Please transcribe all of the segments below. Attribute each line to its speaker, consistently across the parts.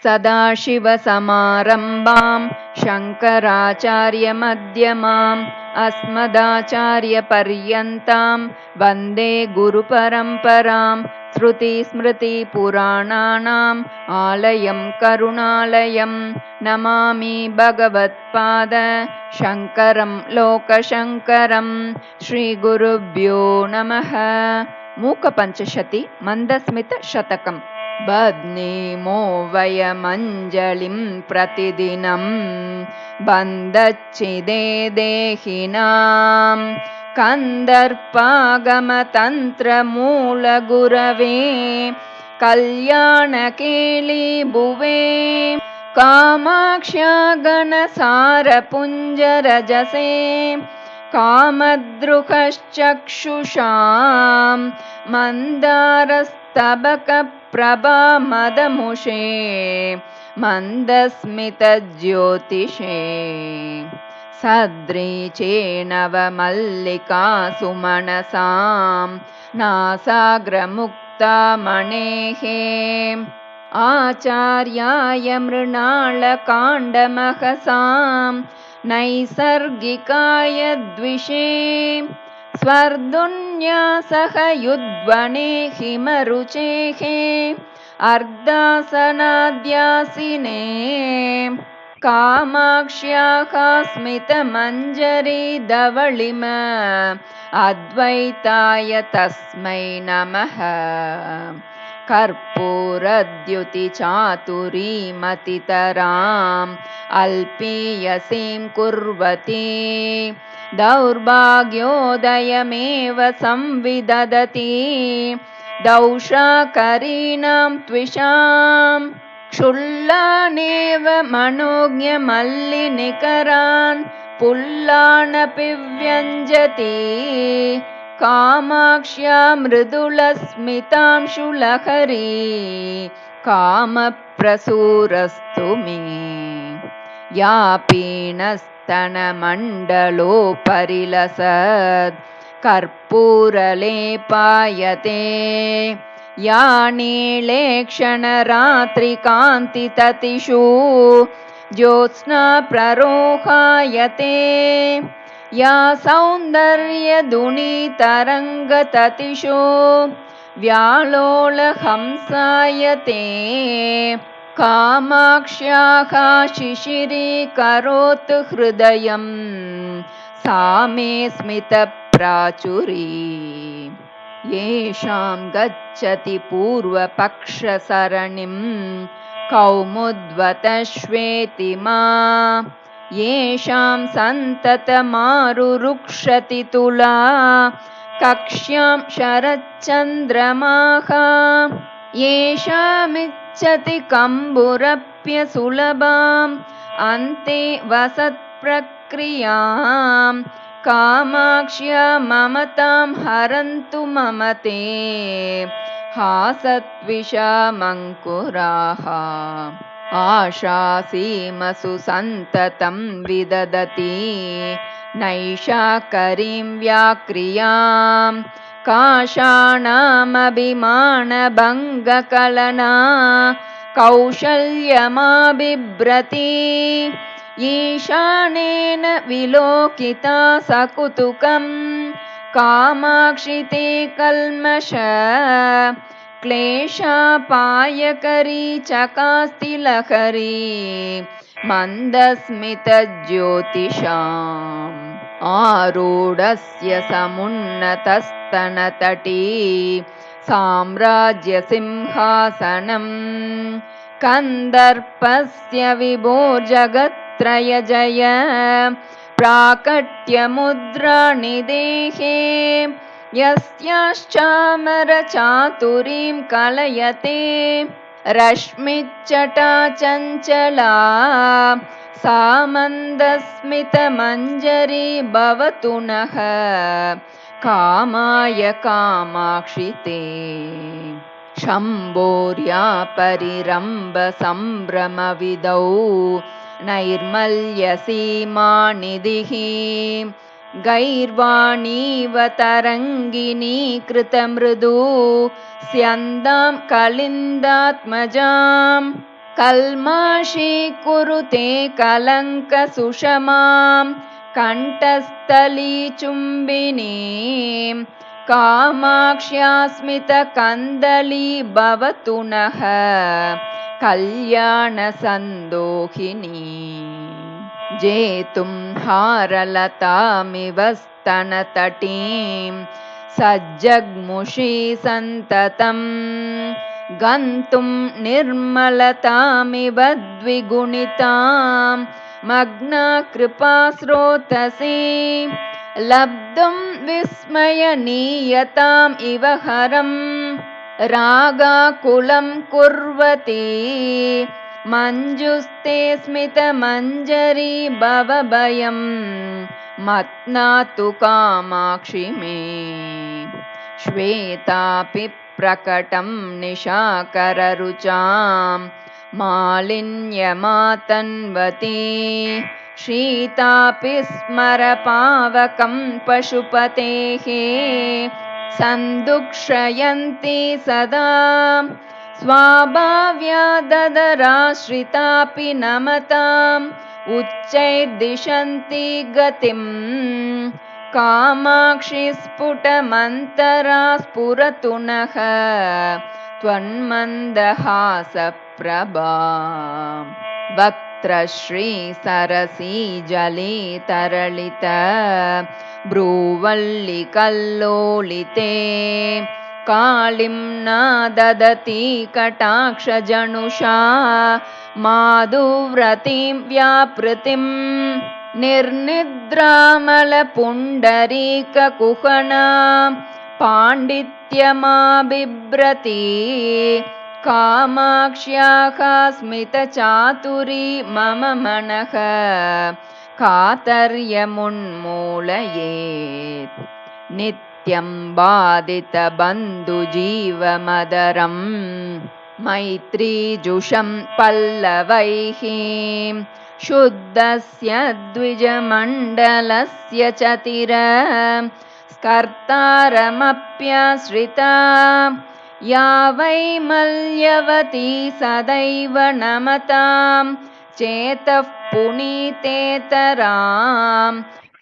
Speaker 1: सदाशिवसमारम्भां शङ्कराचार्यमध्यमाम् अस्मदाचार्यपर्यन्तां वन्दे गुरुपरम्परां। श्रुतिस्मृतिपुराणानाम् आलयं करुणालयं नमामि भगवत्पाद शङ्करं लोकशङ्करं। श्रीगुरुभ्यो नमः। मूकपञ्चशती मन्दस्मितशतकम्। बध्नीमो वयमञ्जलिं प्रतिदिनं बन्धच्छिदे देहिनां कन्दर्पागमतन्त्रमूलगुरवे कल्याणकेली भुवे कामाक्ष्या गणसारपुञ्जरजसे कामद्रुकश्चक्षुषां मन्दारस्तबकप्रभामदमुषे मन्दस्मितज्योतिषे सद्रीचेणवमल्लिकासुमनसां नासाग्रमुक्तामणेः आचार्याय मृणालकाण्डमहसां नैसर्गिकाय द्विषे स्वर्धुन्यासः युद्वने हिमरुचेः अर्धासनाद्यासिने कामाक्ष्याः स्मितमञ्जरी धवलिम अद्वैताय तस्मै नमः। कर्पूरद्युतिचातुरीमतितराम् अल्पीयसीं कुर्वती दौर्भाग्योदयमेव संविदधति दौशाकरीणां त्विषां क्षुल्लानेव मनोज्ञमल्लिनिकरान् पुल्लानपि व्यञ्जति कामाक्ष्या मृदुलस्मितांशुलहरी कामप्रसूरस्तु मे। या पीनस्तनमण्डलोपरिलसत् कर्पूरलेपायते या नीले क्षणरात्रिकान्तिततिषु ज्योत्स्ना प्ररोहायते या सौन्दर्यधुनीतरङ्गततिषु व्यालोलहंसायते कामाक्ष्याः शिशिरीकरोतु हृदयं सा मे स्मितप्राचुरी। येषां गच्छति पूर्वपक्षसरणिं कौमुद्वतश्वेतिमा येषां सन्ततमारुरुक्षति तुला कक्ष्यां शरच्चन्द्रमाः येषामिच्छति कम्बुरप्यसुलभाम् अन्ते वसत्प्रक्रियां कामाक्ष्या ममतां हरन्तु ममते हासत्विषमङ्कुराः आशासीमसु सन्ततं विदधति नैषाकरीं व्याक्रियां काषाणामभिमानभङ्गकलना कौशल्यमाबिभ्रति ईशानेन विलोकिता सकुतुकं कामाक्षिते कल्मष क्लेशापायकरी चकास्तिलहरी मन्दस्मितज्योतिषाम् आरूढस्य समुन्नतस्तनतटी साम्राज्यसिंहासनं कन्दर्पस्य विभोर्जगत्त्रयजय प्राकट्यमुद्रानिदेहे यस्याश्चामरचातुरीं कलयते रश्मिच्चटा सा मन्दस्मितमञ्जरी भवतु नः कामाय कामाक्षि ते। शम्भोर्या परिरम्भसम्भ्रमविदौ नैर्मल्यसीमानिधिः गैर्वाणीव तरङ्गिनी कृतमृदु स्यन्दां कलिन्दात्मजाम् कल्माषीकुरुते कलङ्कसुषमां कण्ठस्थलीचुम्बिनीं कामाक्ष्यास्मितकन्दली भवतु नः कल्याणसन्दोहिनी जेतुं हारलतामिव स्तनतटीं सज्जग्मुषी सन्ततं गन्तुं निर्मलतामिव द्विगुणितां मग्ना कृपास्रोतसे लब्धुं विस्मयनीयताम् इव हरं रागाकुलं कुर्वती मञ्जुस्ते स्मितमञ्जरी भवभयं मत्नातु कामाक्षि मे श्वेतापि प्रकटं निशाकररुचां मालिन्यमातन्वती शीतापि स्मरपावकं पशुपतेः सन्दुक्षयन्ती सदा स्वाभाव्या ददराश्रितापि नमताम् उच्चैर्दिशन्ति गतिं कामाक्षि स्फुटमन्तरा स्फुरतु नः त्वन्मन्दहासप्रभा वक्त्रश्रीसरसीजले तरलित भ्रूवल्लिकल्लोलिते कालिं न ददति कटाक्षजनुषा माधुव्रतीं व्यापृतिं निर्निद्रामलपुण्डरीककुहना पाण्डित्यमाबिभ्रती कामाक्ष्याः स्मितचातुरी मम मनः कातर्यमुन्मूलयेत् नित्यं बाधितबन्धुजीवमदरं मैत्रीजुषं पल्लवैः शुद्धस्य द्विजमण्डलस्य चतिर स्कर्तारमप्याश्रिता या वै मल्यवती सदैव नमतां चेतः पुनीतेतरां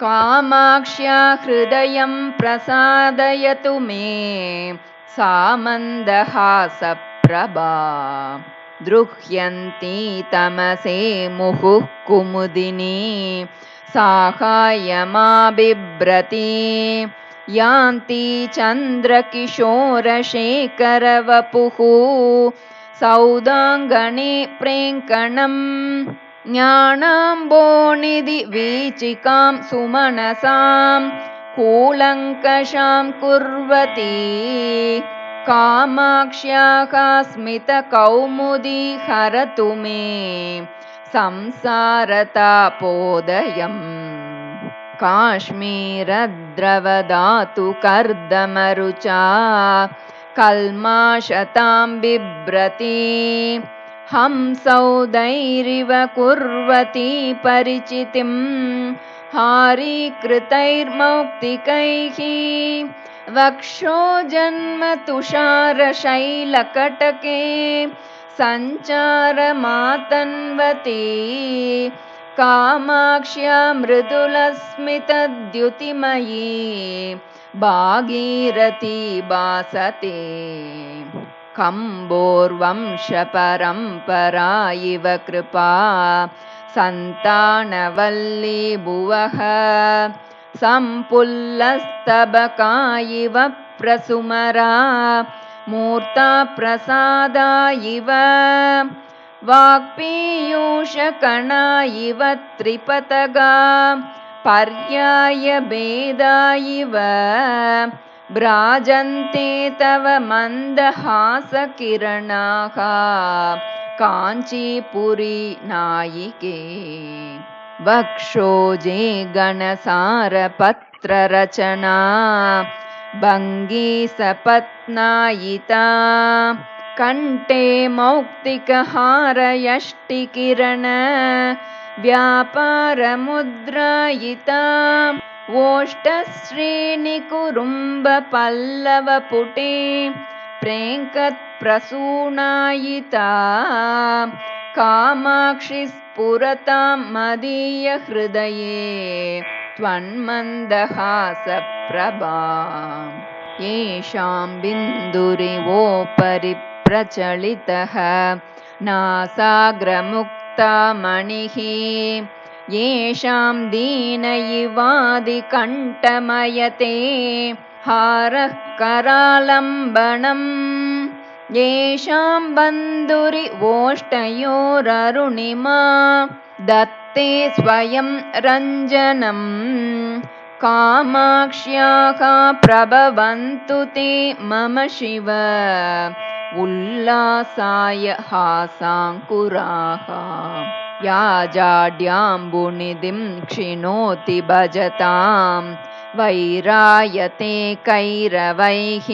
Speaker 1: कामाक्ष्या हृदयं प्रसादयतु मे सा मन्दहासप्रभा द्रुह्यन्ती तमसे मुहुः कुमुदिनी साहाय्यमाबिभ्रती यान्ति चन्द्रकिशोरशेखरवपुः सौदाङ्गणे प्रेङ्कणं ज्ञानाम्बोनिधिवीचिकां सुमनसां कूलङ्कषां कुर्वती कामाक्ष्याः स्मितकौमुदी हरतु मे संसारतापोदयम् काश्मीरद्रवदातु कर्दमरुचा कल्माषतां बिभ्रती हंसौदैरिव कुर्वती परिचितिं हारीकृतैर्मौक्तिकैः वक्षोजन्मतुषारशैलकटके सञ्चारमातन्वती कामाक्ष्या मृदुलस्मितद्युतिमयी भागीरथी भासते कम्बोर्वंशपरम्परा इव कृपा सन्तानवल्ली भुवः सम्पुल्लस्तबका इव प्रसुमरा मूर्ता प्रसादा इव वाक्पीयूषकणा इव त्रिपतगा पर्यायभेदा इव भ्राजन्ते तव मन्दहासकिरणाः काञ्चीपुरी नायिके वक्षोजे गणसारपत्ररचना भङ्गीसपत्नायिता कण्ठे मौक्तिकहारयष्टिकिरण व्यापारमुद्रायिता ओष्ठश्रीनिकुरुम्बपल्लवपुटे प्रेङ्कत्प्रसूनायिता कामाक्षि स्फुरतां मदीयहृदये त्वन्मन्दहासप्रभा येषां बिन्दुरिवोपरि प्रचलितः नासाग्रमुक्ता मणिः येषां दीनयिवादिकण्ठमयते हारः करालम्बनम् येषां बन्धुरिवोष्टयोररुणिमा दत्ते स्वयं रञ्जनम् कामाक्ष्याः प्रभवन्तु ते मम शिव उल्लासाय हासाङ्कुराः या जाड्याम्बुनिधिं क्षिणोति भजतां वैरायते कैरवैः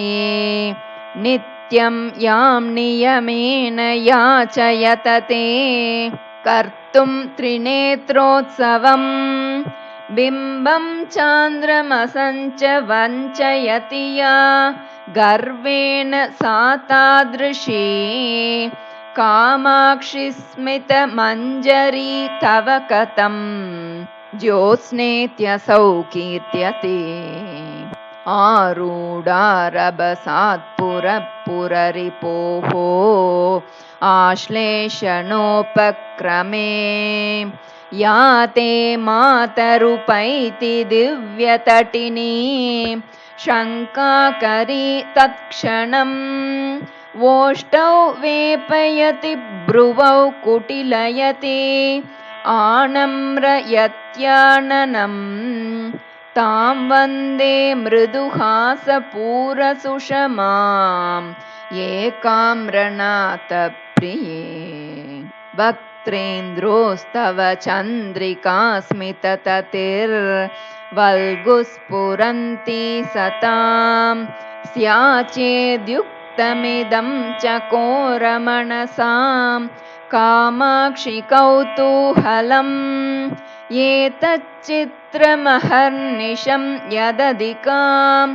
Speaker 1: नित्यं यां नियमेन याचयत ते कर्तुं त्रिनेत्रोत्सवम् बिम्बं चान्द्रमसञ्च वञ्चयति या गर्वेण सा तादृशी कामाक्षि स्मितमञ्जरी तव कथं ज्योत्स्नेत्यसौ कीर्त्यते आरूढारभसात्पुरपुररिपोः आश्लेषणोपक्रमे या ते मातरुपैति दिव्यतटिनी शङ्काकरी तत्क्षणम् वोष्ठौ वेपयति भ्रुवौ कुटिलयति आनम्रयत्याननम् तां वन्दे मृदुहासपूरसुषमाम् एकाम्रनाथप्रिये वक्त्रेन्द्रोस्तव चन्द्रिकास्मितततिर्वल्गुस्फुरन्ती सतां स्याचेद्युक्तमिदं चकोरमनसां कामाक्षि कौतूहलम् एतच्चित्रमहर्निशं यदधिकां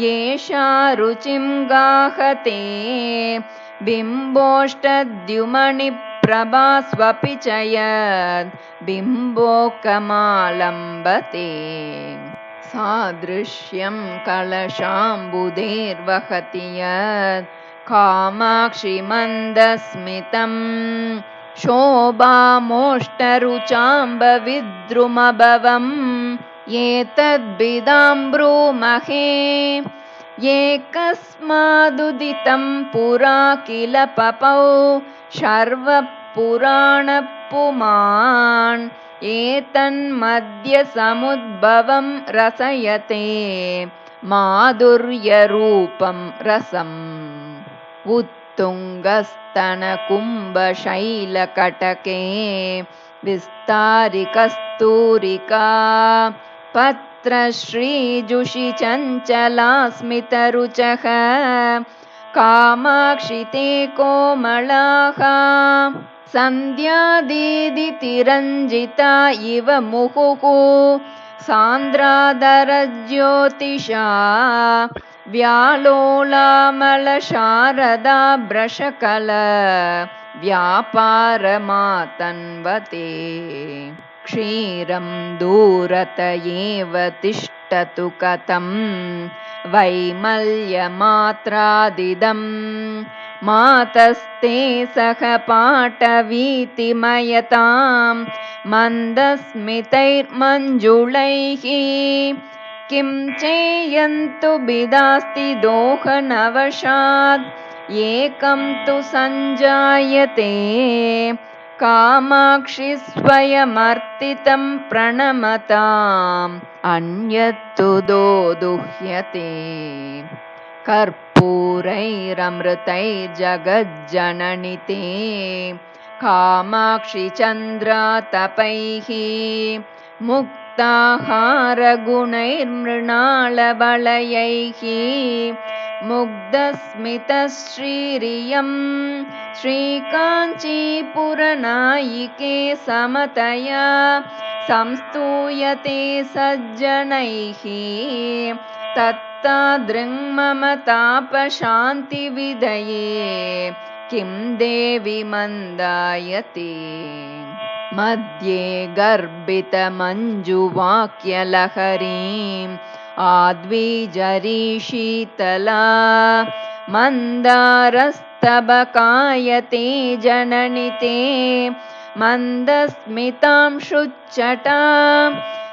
Speaker 1: येषा रुचिं गाहते बिम्बोष्टद्युमणिप्रभा स्वपि च यद् बिम्बोकमालम्बते सादृश्यं कलशाम्बुधेर्वहति यत् कामाक्षि मन्दस्मितं शोभामोष्टरुचाम्बविद्रुमभवम् एतद्विदां ब्रूमहे एकस्मादुदितं पुरा किल पपौ शर्वपुराणपुमान् एतन्मध्य समुद्भवं रसयते माधुर्यरूपं रसम् उत्तुङ्गस्तनकुम्भशैलकटके विस्तारिकस्तूरिका पत्रश्रीजुषिचञ्चलास्मितरुचः कामाक्षि ते कोमलाः सन्ध्यादीदितिरञ्जिता इव मुहुः सान्द्राधरज्योतिषा व्यालोलामलशारदा भ्रशकल व्यापारमातन्वते क्षीरं दूरत एव तिष्ठतु कथं वैमल्यमात्रादिदं मातस्ते सह पाटवीतिमयतां मन्दस्मितैर्मञ्जुळैः किं चेयन्तु बिदास्ति दोहनवशात् एकं तु सञ्जायते कामाक्षि स्वयमर्तितं प्रणमताम् अन्यत्तु दोदुह्यते कर्पूरैरमृतैर्जगज्जननि ते कामाक्षि चन्द्रातपैः मुक्ताहारगुणैर्मृणालवलयैः मुग्धस्मितश्रीरियं श्रीकाञ्चीपुरनायिके समतया संस्तूयते सज्जनैः तत्तादृङ्मम तापशान्तिविधये किं देवि मन्दायते मध्ये गर्भितमञ्जुवाक्यलहरीम् आद्विजरीशीतला मन्दारस्तबकायते जननि ते मन्दस्मितां शुच्चटा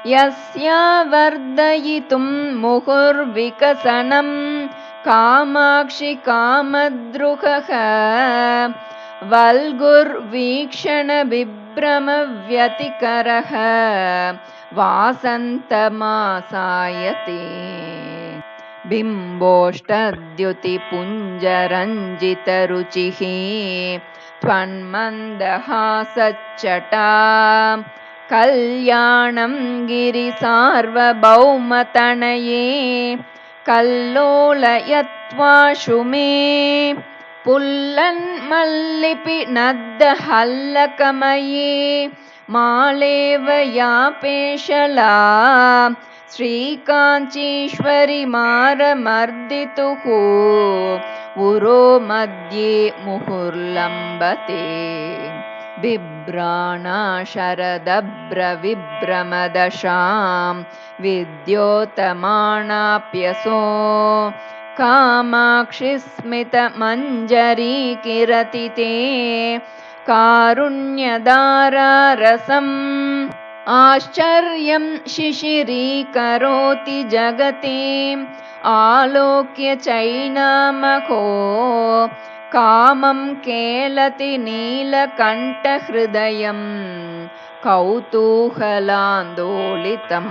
Speaker 1: यस्या वर्धयितुं मुहुर्विकसनं कामाक्षि कामद्रुहः वल्गुर्वीक्षणविभ्रमव्यतिकरः वासन्तमासायते बिम्बोष्टद्युतिपुञ्जरञ्जितरुचिः त्वन्मन्दहासच्चटा कल्याणं गिरिसार्वभौमतनये कल्लोलयत्वाशु मे पुल्लन्मल्लिपिनद्दहल्लकमये मालेवया पेशला श्रीकाञ्चीश्वरि मारमर्दितुः उरो मध्ये मुहुर्लम्बते बिभ्राणा शरदभ्रविभ्रमदशां विद्योतमानाप्यसो कामाक्षि स्मितमञ्जरीकिरति ते कारुण्यधारारसम् आश्चर्यं शिशिरीकरोति जगति आलोक्य चैनामहो कामं केलति नीलकण्ठहृदयं कौतूहलान्दोलितम्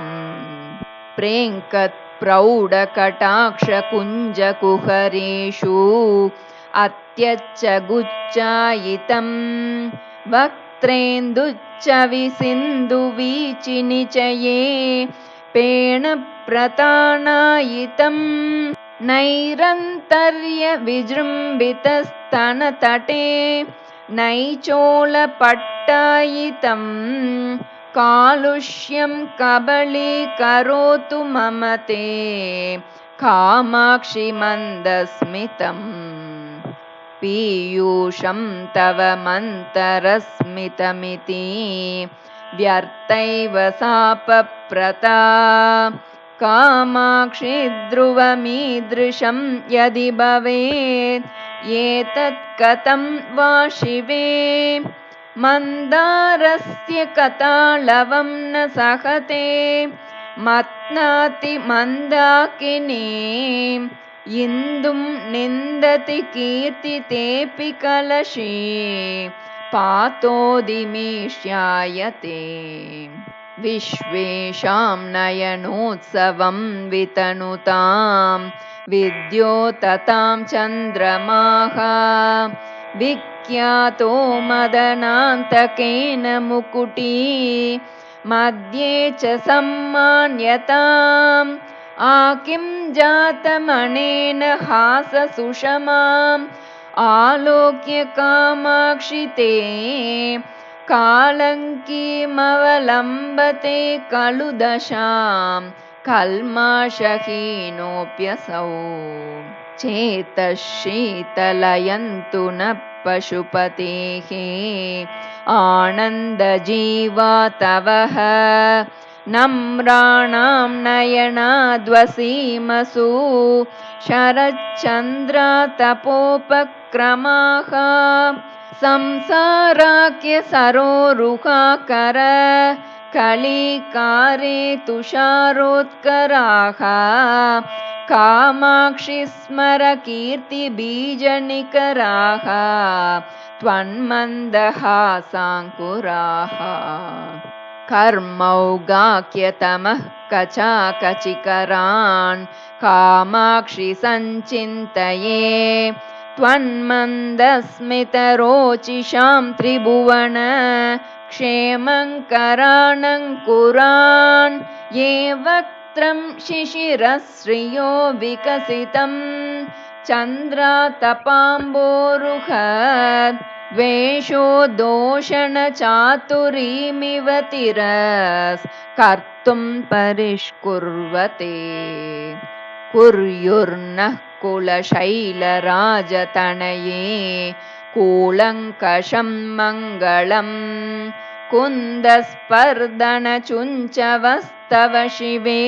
Speaker 1: प्रेङ्कत्प्रौढकटाक्षकुञ्जकुहरेषु अत्यच्च गुच्चायितं वक्त्रेन्दुच्चविसिन्धुवीचिनिचये पेणप्रतानायितं नैरन्तर्यविजृम्भितस्तनतटे नैचोलपट्टायितं कालुष्यं कबलीकरोतु मम ते कामाक्षि मन्दस्मितम् पीयूषं तव मन्तरस्मितमिति व्यर्थैव सापप्रता कामाक्षि ध्रुवमीदृशं यदि भवेत् एतत् कथं वा शिवे मन्दारस्य कतालवं न सहते मत्नाति मन्दाकिनी इन्दुं निन्दति कीर्तितेऽपि कलशी पातोदिमीश्यायते विश्वेषां नयनोत्सवं वितनुतां विद्योततां चन्द्रमाः विख्यातो मदनान्तकेन मुकुटी मध्ये च सम्मान्यताम् किं जातमनेन हाससुषमाम् आलोक्य कामाक्षि ते कालङ्कीमवलम्बते खलु दशां कल्माषहीनोऽप्यसौ चेतशीतलयन्तु न पशुपतेः आनन्दजीवा तवः नम्राणां नयनाद्वसीमसु शरच्चन्द्रातपोपक्रमाः संसाराख्य सरोरुहाकर कलिकारे तुषारोत्कराः कामाक्षि स्मर कीर्तिबीजनिकराः त्वन्मन्दहासाङ्कुराः कर्मौगाख्यतमः कचाकचिकरान् कामाक्षि सञ्चिन्तये त्वन्मन्दस्मितरोचिषां त्रिभुवन क्षेमङ्करानङ्कुरान् ये वक्त्रं शिशिरश्रियो विकसितं चन्द्रातपाम्बोरुहत् वेषो दोषणचातुरीमिव तिरस्कर्तुं परिष्कुर्वते कुर्युर्नः कुलशैलराजतनये कूलङ्कषं मङ्गलं कुन्दस्पर्दनचुञ्चवस्तव शिवे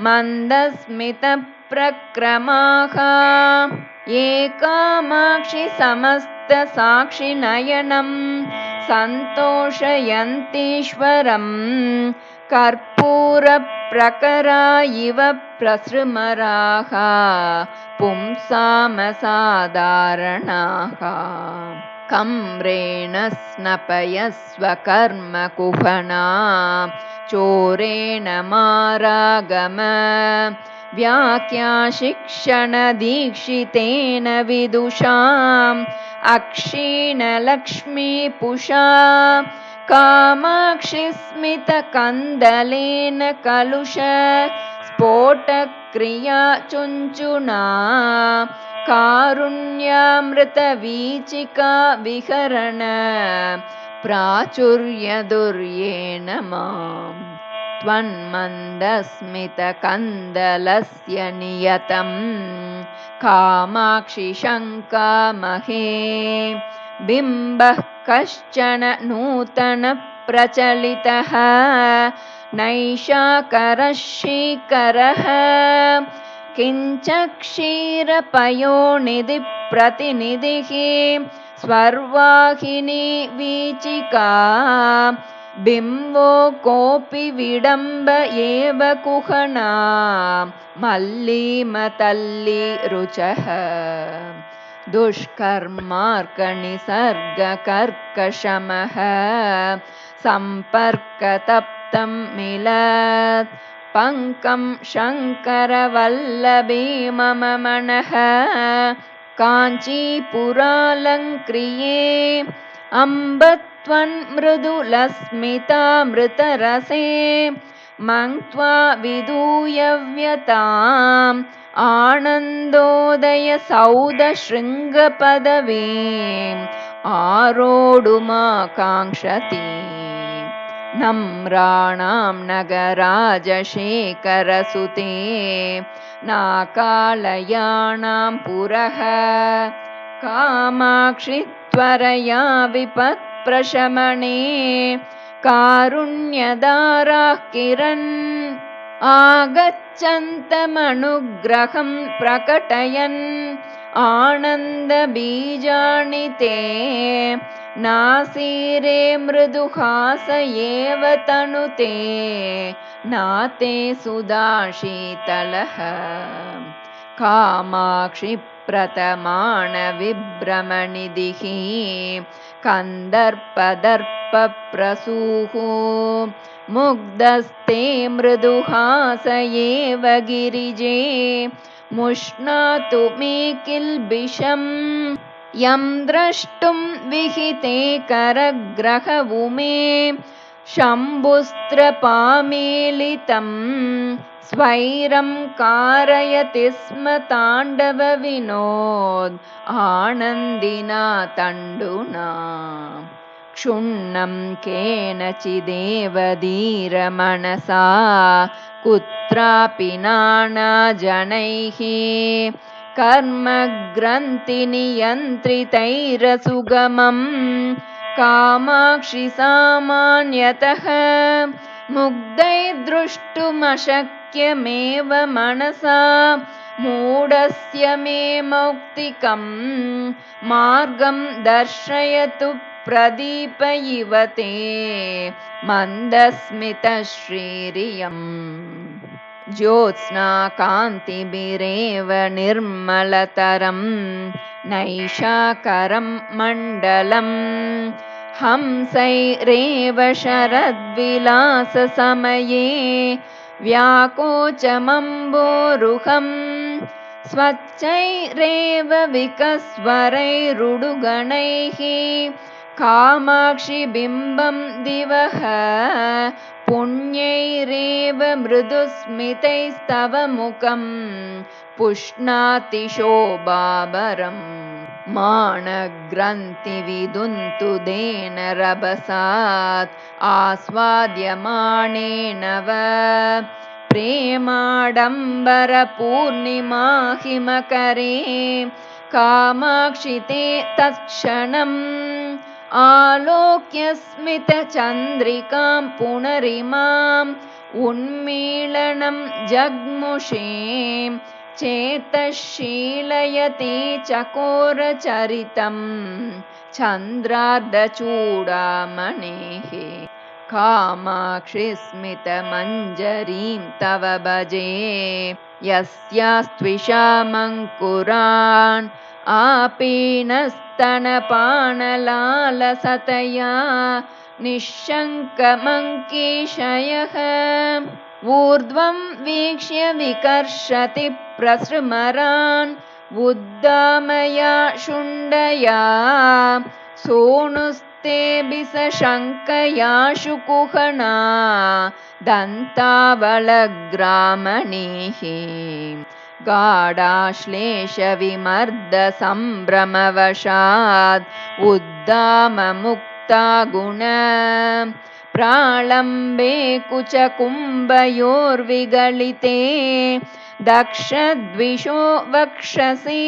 Speaker 1: मन्दस्मितप्रक्रमाः ये कामाक्षि समस्तसाक्षिनयनं सन्तोषयन्तीश्वरम् कर्पूरप्रकरा इव प्रसृमराः पुंसामसाधारणाः कम्रेण स्नपयस्व कर्मकुहना चोरेण मारागम व्याख्याशिक्षणदीक्षितेन विदुषाम् अक्षीणलक्ष्मीपुषा कामाक्षिस्मितकन्दलेन कलुष स्फोटक्रिया चुञ्चुना कारुण्यामृतवीचिका विहरण प्राचुर्यदुर्येण माम् त्वन्मन्दस्मितकन्दलस्य नियतं कामाक्षि शङ्कामहे बिम्बः कश्चन नूतनप्रचलितः नैषाकरः शीकरः किञ्च क्षीरपयोनिधिप्रतिनिधिः स्वर्वाहिनी वीचिका बिम्बो कोऽपि विडम्ब एव कुहना मल्लीमतल्ली रुचः दुष्कर्मार्कनिसर्गकर्कशमः सम्पर्कतप्तं मिलत् पङ्कं शङ्करवल्लभी मम मनः काञ्चीपुरालङ्क्रिये अम्ब त्वन्मृदुलस्मितामृतरसे मङ्क्त्वा विधूयव्यताम् आनन्दोदयसौधशृङ्गपदवीम् आरोढुमाकाङ्क्षति नम्राणां नगराजशेखरसुते नाकालयाणां पुरः कामाक्षि त्वरया विपत्प्रशमने कारुण्यधाराः किरन् आगच्छन्तमनुग्रहं प्रकटयन् आनन्दबीजानि ते नासीरे मृदुहास एव तनुते नाते सुधाशीतलः कामाक्षि प्रतमानविभ्रमनिधिः कन्दर्पदर्पप्रसूः मुग्धस्ते मृदुहास एव गिरिजे मुष्णातु मे किल्बिषम् यं द्रष्टुं विहिते करग्रहवुमे शम्भुस्त्रपामीलितं स्वैरं कारयति स्म ताण्डवविनोद आनन्दिना तण्डुना क्षुण्णं केनचिदेव धीरमनसा कुत्रापि नानाजनैः कर्मग्रन्थिनियन्त्रितैरसुगमं कामाक्षि सामान्यतः मुग्धैर्द्रष्टुमशक्यमेव मनसा मूढस्य मे मौक्तिकं मार्गं दर्शयतु प्रदीप इव ते मन्दस्मितश्रीरियम् ज्योत्स्नाकान्तिभिरेव निर्मलतरं नैषाकरं मण्डलं हंसैरेव शरद्विलाससमये व्याकोचमम्बोरुहं स्वच्छैरेव विकस्वरैरुडुगणैः कामाक्षि बिम्बं दिवः पुण्यैरेव मृदुस्मितैस्तव मुखं पुष्णाति शोभाबरम् मानग्रन्थिविदुन्तुदेन रभसात् आस्वाद्यमानेन वा प्रेमाडम्बरपूर्णिमाहिमकरे कामाक्षि ते तत्क्षणम् आलोक्य स्मितचन्द्रिकां पुनरिमाम् उन्मीलनं जग्मुषे चेतः शीलयते चकोरचरितं चन्द्रार्धचूडामणेः कामाक्षि स्मितमञ्जरीं तव भजे यस्यास्त्विषामङ्कुरान् आपीनस्तनपानलालसतया निःशङ्कमङ्केशयः ऊर्ध्वं वीक्ष्य विकर्षति प्रसृमरान् उद्दामया शुण्डया सोनुस्ते बिसशङ्कयाशु कुहना दन्तावलग्रामणीः गाढाश्लेषविमर्दसम्भ्रमवशाद् उद्दाममुक्ता गुण प्रालम्बे कुचकुम्भयोर्विगलिते दक्षद्विषो वक्षसि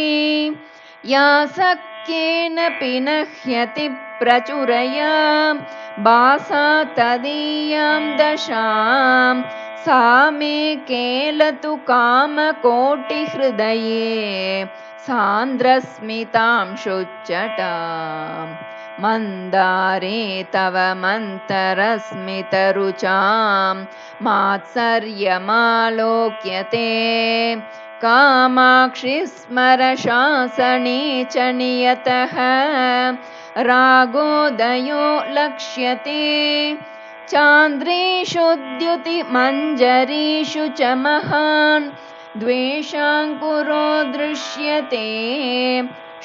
Speaker 1: यासक्येन पिनह्यति प्रचुरया भासा तदीयां दशां सा मे केलतु कामकोटिहृदये सान्द्रस्मितांशुच्चटाम् मन्दारे तव मन्तरस्मितरुचां मात्सर्यमालोक्यते कामाक्षि स्मर शासने च नियतः रागोदयो लक्ष्यते चान्द्रेषु द्युतिमञ्जरीषु च महान् द्वेषाङ्कुरो दृश्यते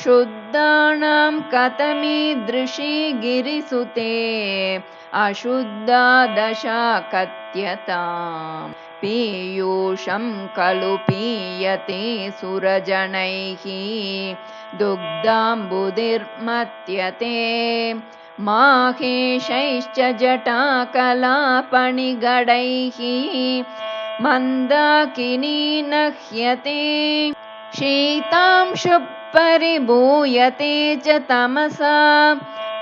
Speaker 1: शुद्धानां कथमीदृशी गिरिसुते अशुद्धा दशा कथ्यताम् पीयूषं खलु पीयते सुरजनैः दुग्धाम्बुधिर्मथ्यते माहेशैश्च जटाकलापणिगडैः मन्दाकिनी नह्यते शीतांशुपरिभूयते च तमसा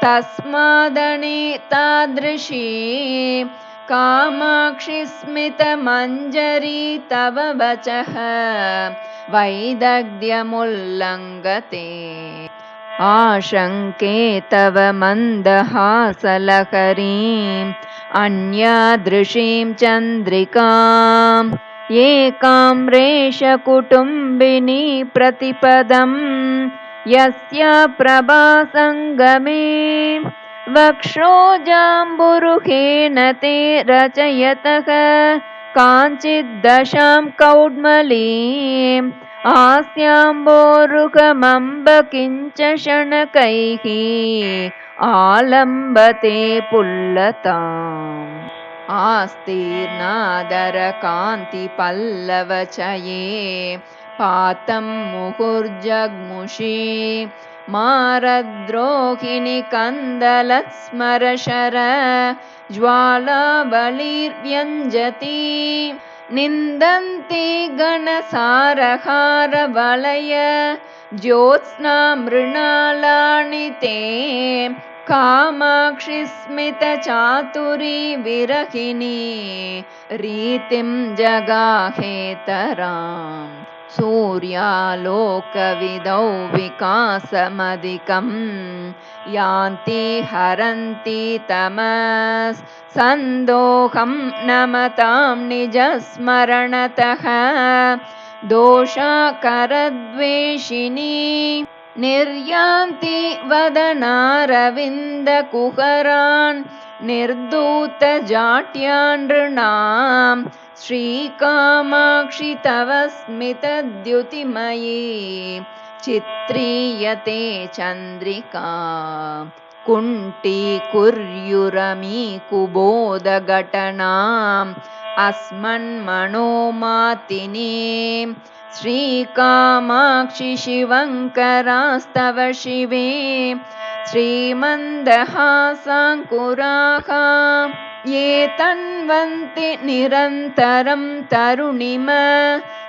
Speaker 1: तस्मादणे तादृशी कामाक्षि स्मितमञ्जरी तव वचः वैदग्ध्यमुल्लङ्घते आशङ्के तव मन्दहासलहरीम् अन्यादृशीं चन्द्रिकाम् एकाम्रेशकुटुम्बिनी प्रतिपदं यस्या प्रभासङ्गमे वक्षोजाम्बुरुहेण ते रचयतः काञ्चिद्दशां कौड्मलीम् आस्याम्बोरुहमम्ब किञ्च शनकैः आलम्बते पुल्लताम् आस्तीर्णादरकान्तिपल्लवचये पातं मुहुर्जग्मुषी मारद्रोहिणि कन्दलत्स्मरशर ज्वालाबलिर्व्यञ्जति निन्दन्ति गणसारहारवलय ज्योत्स्ना मृणालानि ते कामाक्षि स्मितचातुरी विरहिणी रीतिं जगाहेतराम् सूर्यालोकविदौ विकासमधिकं यान्ति हरन्ति तमस् सन्दोहं नमतां निजस्मरणतः दोषाकरद्वेषिणी निर्यान्ति वदनारविन्दकुहरान् निर्धूतजाट्यान् नृणां श्रीकामाक्षि तव स्मितद्युतिमयी चित्रीयते चन्द्रिका कुण्टीकुर्युरमी कुबोधघटनाम् अस्मन्मनोमातिनीं श्रीकामाक्षि शिवङ्करास्तव शिवे श्रीमन्दहासाङ्कुराः ये तन्वन्ति निरन्तरं तरुणिम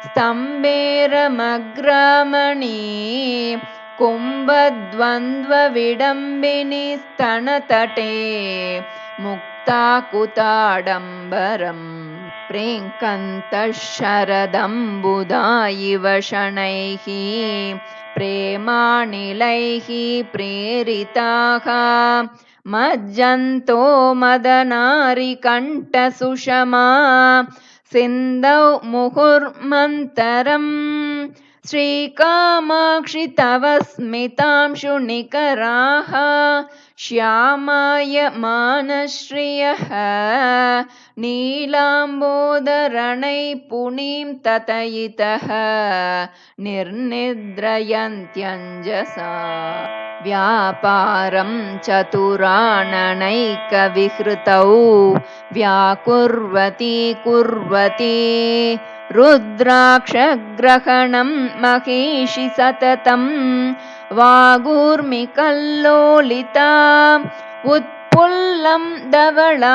Speaker 1: स्तम्भेरमग्रामणी कुम्भद्वन्द्वविडम्बिनी स्तनतटे मुक्ताकुताडम्बरम् प्रेङ्कन्तः शरदम्बुदायिव शनैः प्रेमानिलैः प्रेरिताः मज्जन्तो मदनारिकण्ठसुषमा सिन्धौ मुहुर्मन्तरम् श्रीकामाक्षि तव स्मितांशुनिकराः श्यामायमानश्रियः नीलाम्बोदरणैः पुनीं ततयितः निर्निद्रयन्त्यञ्जसा व्यापारं चतुराननैकविहृतौ व्याकुर्वती कुर्वती रुद्राक्षग्रहणं महेशि सततं वागूर्मिकल्लोलिता उत्पुल्लं धवलारविन्दमदरी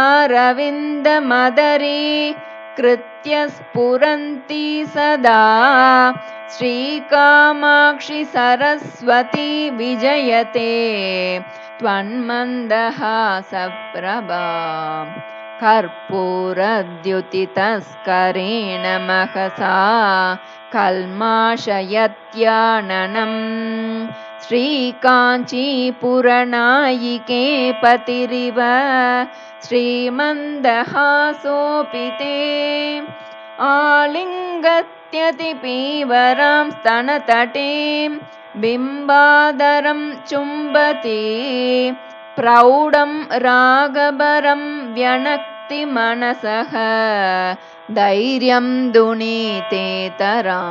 Speaker 1: कृत्य स्फुरन्ती सदा श्रीकामाक्षि सरस्वती विजयते त्वन्मन्दहासप्रभा कर्पूरद्युतितस्करेण महसा कल्माशयत्याननम् श्रीकाञ्चीपुरनायिके पतिरिव श्रीमन्दहासोऽपि ते आलिङ्गत्यतिपीवरां स्तनतटीं बिम्बादरं चुम्बति प्रौढं रागभरं व्यनक्ति मनसः धैर्यं दुनीतेतरां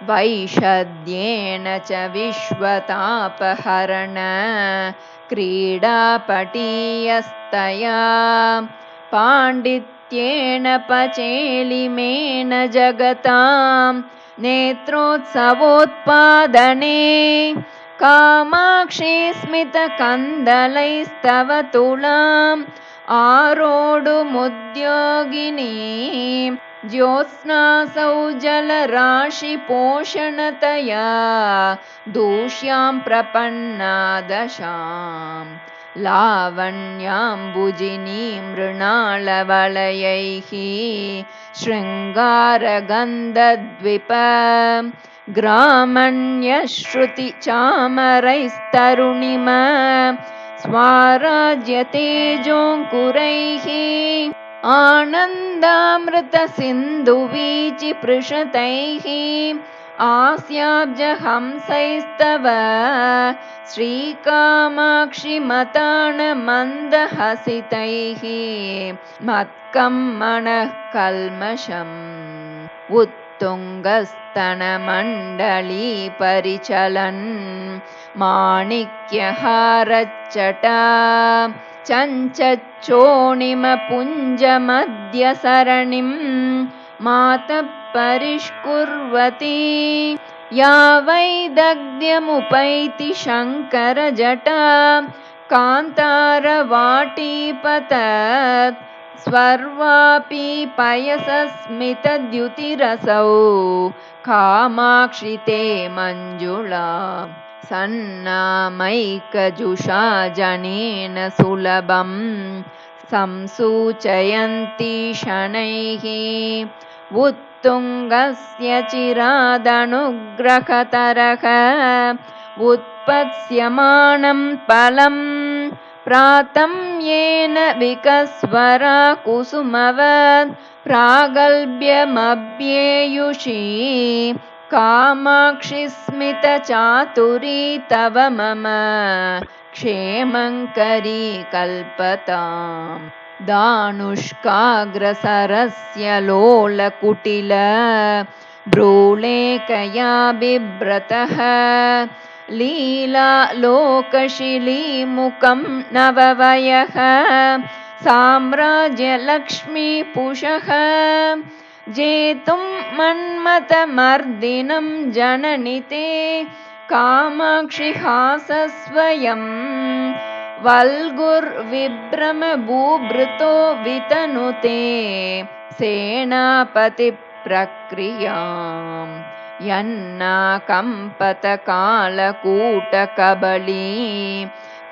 Speaker 1: वैषद्येन च विश्वतापहरण क्रीडापटीयस्तया पाण्डित्येन पचेलिमेन जगतां नेत्रोत्सवोत्पादने कामाक्षी स्मितकन्दलैस्तव तुलाम् आरोढुमुद्योगिनी ज्योत्स्नासौ जलराशिपोषणतया दूष्यां प्रपन्ना दशां लावण्याम्बुजिनी मृणालवलयैः शृङ्गारगन्धद्विप ग्रामण्यश्रुतिचामरैस्तरुणिम स्वाराज्यतेजोङ्कुरैः आनन्दामृतसिन्धुवीचिपृशतैः आस्याब्जहंसैस्तव श्रीकामाक्षि मताणमन्दहसितैः मत्कं मनः कल्मषम् उत्तुङ्गस्तनमण्डली परिचलन् माणिक्यहारच्चटा चञ्चच्चोणिमपुञ्जमध्यसरणिं मातः परिष्कुर्वती या वैदग्ध्यमुपैति शङ्करजटा कान्तारवाटीपतत् स्वर्वापि पयसस्मितद्युतिरसौ कामाक्षि ते मञ्जुळा सन्नामैकजुषा जनेन सुलभं संसूचयन्ती शनैः उत्तुङ्गस्य चिरादनुग्रहतरः उत्पत्स्यमानं फलं प्रातं येन विकस्वरा कुसुमवत् प्रागल्भ्यमभ्येयुषी कामाक्षि स्मितचातुरी तव मम क्षेमङ्करी कल्पताम् दानुष्काग्रसरस्य लोलकुटिल भ्रूलेखया बिभ्रतः लीलालोकशिलीमुखं नववयः साम्राज्यलक्ष्मीपुषः जेतुं मन्मथमर्दिनं जननि ते कामाक्षि हासस्वयं वल्गुर्विभ्रमभूभृतो वितनुते सेनापतिप्रक्रियां यन्नाकम्पतकालकूटकबली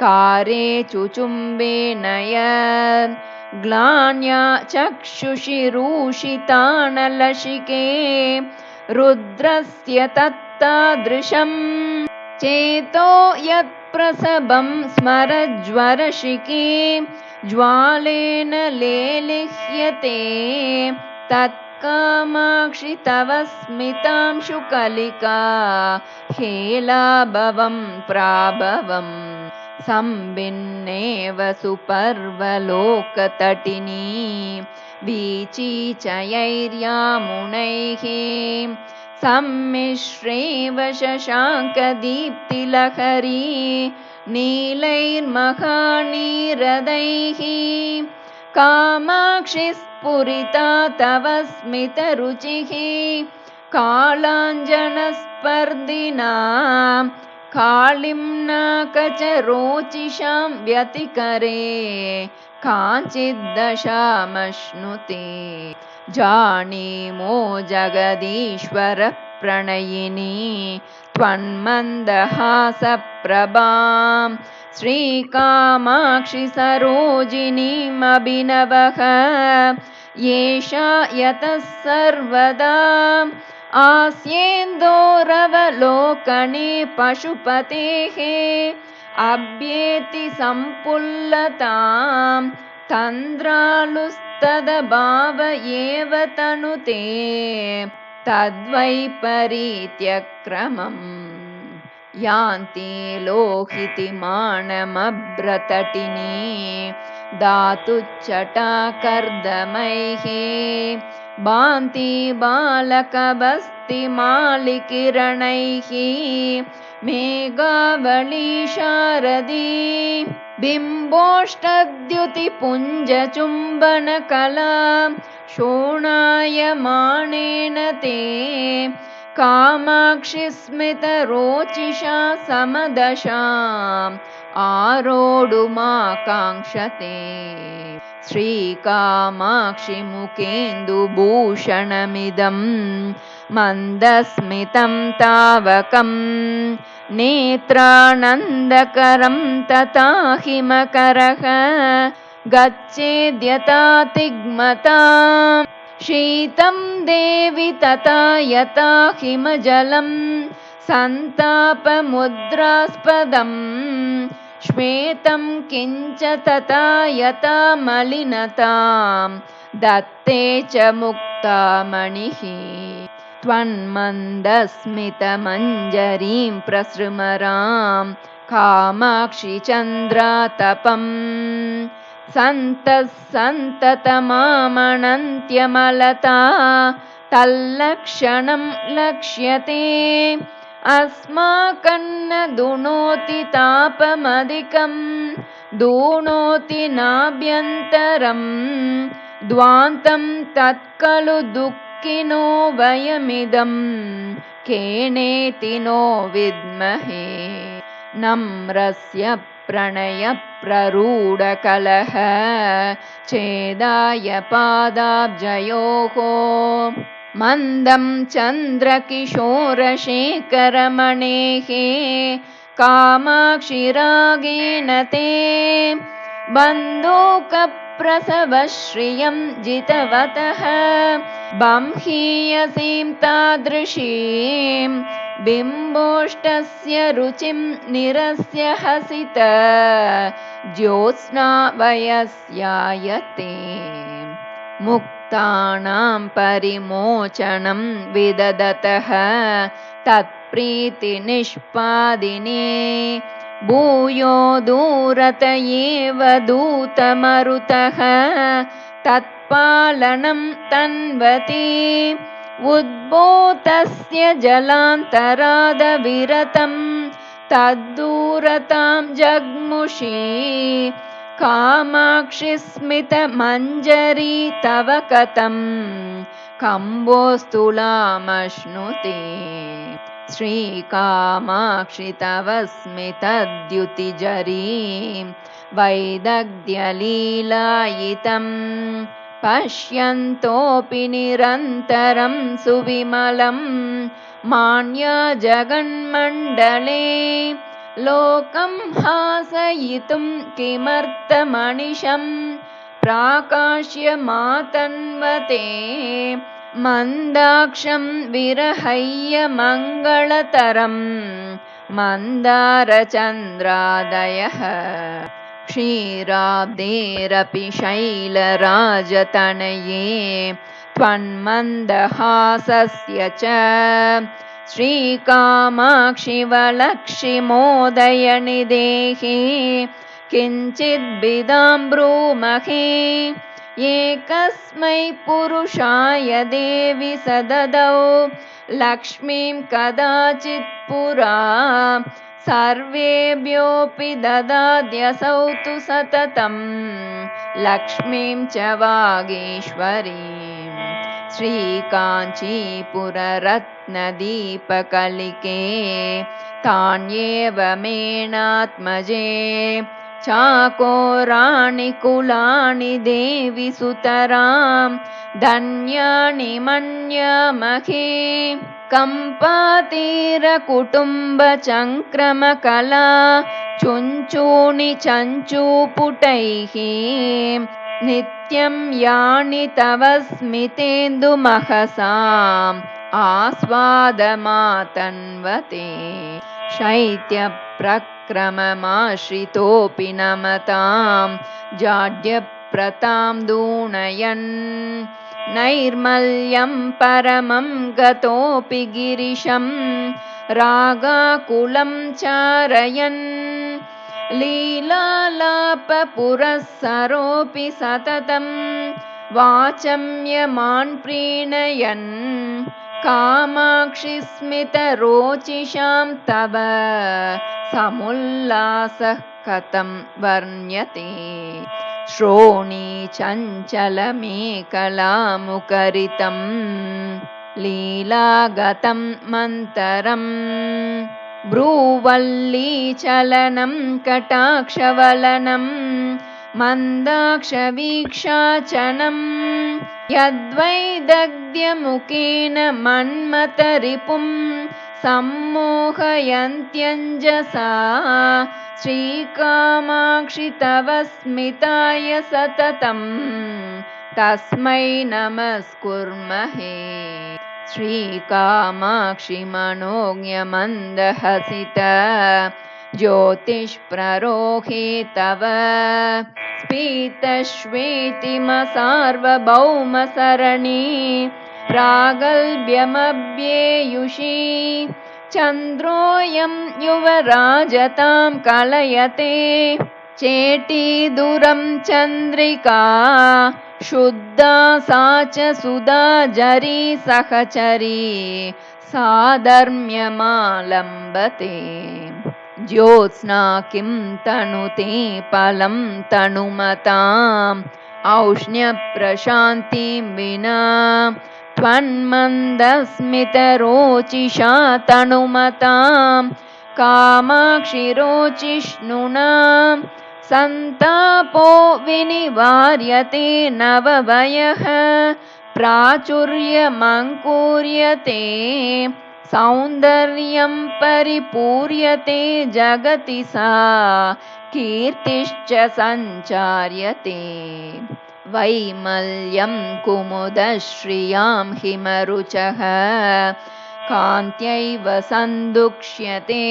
Speaker 1: कारे चुचुम्बेन ग्लान्या चक्षुषिरूषितानलशिके रुद्रस्य तत्तादृशं चेतो यत्प्रसभं स्मरज्वरशिके ज्वालेन लेलिह्यते तत्कामाक्षि तव स्मितांशुकलिका हेलाभवं प्राभवम् संभिन्नेव सुपर्वलोकतटिनी वीचीचयैर्यामुनैः सम्मिश्रेव शशाङ्कदीप्तिलहरी नीलैर्महानीरदैः कामाक्षि स्फुरिता तव स्मितरुचिः कालाञ्जनस्पर्धिना कालिम्नाकचरोचिषां व्यतिकरे काञ्चिद्दशामश्नुते जानीमो जगदीश्वरप्रणयिनी त्वन्मन्दहासप्रभां श्रीकामाक्षि सरोजिनीमभिनवः येषा यतः सर्वदा आस्येन्दोरवलोकने पशुपतेः अभ्येति सम्पुल्लतां तन्द्रालुस्तदभाव एव तनुते तद्वैपरीत्यक्रमम् यान्ति लोहितिमानमभ्रतटिनी धातुच्छटाकर्दमैः भान्ति बालकबस्तिमालिकिरणैः मेघावली शारदी बिम्बोष्टद्युतिपुञ्जचुम्बनकला शोणायमानेन ते कामाक्षि स्मितरोचिषा समदशाम् आरोढुमाकाङ्क्षते श्रीकामाक्षि मुखेन्दुभूषणमिदं मन्दस्मितं तावकं नेत्रानन्दकरं तथा हिमकरः गच्छेद्यथातिग्मतां शीतं देवि तथा यथा हिमजलं सन्तापमुद्रास्पदम् श्वेतं किञ्च तथा यथा मलिनतां दत्ते च मुक्तामणिः त्वन्मन्दस्मितमञ्जरीं प्रसृमरां कामाक्षि चन्द्रातपं सन्तः सन्ततमामनन्त्यमलता तल्लक्षणं लक्ष्यते अस्माकन्न दुनोति तापमधिकं दूनोति नाभ्यन्तरं द्वान्तं तत्खलु दुःखिनो वयमिदं केनेति नो विद्महे नम्रस्य प्रणयप्ररूढकलह छेदाय पादाब्जयोः मन्दं चन्द्रकिशोरशेखरमणेः कामाक्षिरागेण ते बन्धूकप्रसवश्रियं जितवतः बंहीयसीं तादृशीं बिम्बोष्टस्य रुचिं निरस्य हसित ज्योत्स्ना वयस्यायते मुक्तानां परिमोचनं विदधतः तत्प्रीतिनिष्पादिने भूयो दूरत एव दूतमरुतः तत्पालनं तन्वती उद्भूतस्य जलान्तरादविरतं तद्दूरतां जग्मुषी कामाक्षि स्मितमञ्जरी तव कथं कम्बोस्तुलामश्नुते श्रीकामाक्षि तव स्मितद्युतिजरीं वैदग्ध्यलीलायितं पश्यन्तोऽपि निरन्तरं सुविमलं मान्या जगन्मण्डले लोकं हासयितुं किमर्थमनिशं प्राकाश्यमातन्वते मन्दाक्षं विरहय्य मङ्गलतरं मन्दारचन्द्रादयः क्षीराब्देरपि शैलराजतनये त्वन्मन्दहासस्य च श्रीकामाक्षि मोदयनिदेहे किञ्चिद्विदां ब्रूमहे एकस्मै पुरुषाय देवि सददौ लक्ष्मीं कदाचित् पुरा सर्वेभ्योऽपि ददाद्यसौ तु सततं लक्ष्मीं च वागीश्वरीं श्रीकाञ्चीपुररत्नदीपकलिके तान्येव मेनात्मजे चाकोराणि कुलानि देवि सुतरां धन्यानि मन्यामहे कम्पातीरकुटुम्बचङ्क्रमकला चुञ्चूणि चञ्चूपुटैः नित्यं यानि तव स्मितेन्दुमहसाम् आस्वादमातन्वते शैत्यप्रक्रममाश्रितोऽपि नमतां जाड्यप्रतां दूणयन् नैर्मल्यं परमं गतोऽपि गिरिशं रागाकुलं चारयन् लीलालापपुरःसरोऽपि सततं वाचम्यमान् प्रीणयन् कामाक्षि स्मितरोचिषां तव समुल्लासः कथं वर्ण्यते श्रोणी चञ्चलमेकलामुखरितं लीलागतं मन्तरम् भ्रूवल्लीचलनं कटाक्षवलनं मन्दाक्षवीक्षाचनं यद्वैदग्ध्यमुखेन मन्मथरिपुं सम्मोहयन्त्यञ्जसा श्रीकामाक्षि तव स्मिताय सततं तस्मै नमस्कुर्महे श्रीकामाक्षि मनोज्ञमन्दहसित ज्योतिष्प्ररोहे तव स्फीतश्वेतिमसार्वभौमसरणी प्रागल्भ्यमभ्येयुषी चन्द्रोऽयं युवराजतां कलयते चेटीदुरं चन्द्रिका शुद्धा सा च सुधाजरी सहचरी साधर्म्यमालम्बते ज्योत्स्ना किं तनुते फलं तनुमताम् औष्ण्यप्रशान्तिं विना त्वन्मन्दस्मितरोचिषा तनुमतां कामाक्षिरोचिष्णुना सन्तापो विनिवार्यते नववयः प्राचुर्यमङ्कुर्यते सौन्दर्यं परिपूर्यते जगति सा कीर्तिश्च सञ्चार्यते वैमल्यं कुमुदश्रियां हिमरुचः कान्त्यैव सन्दुक्ष्यते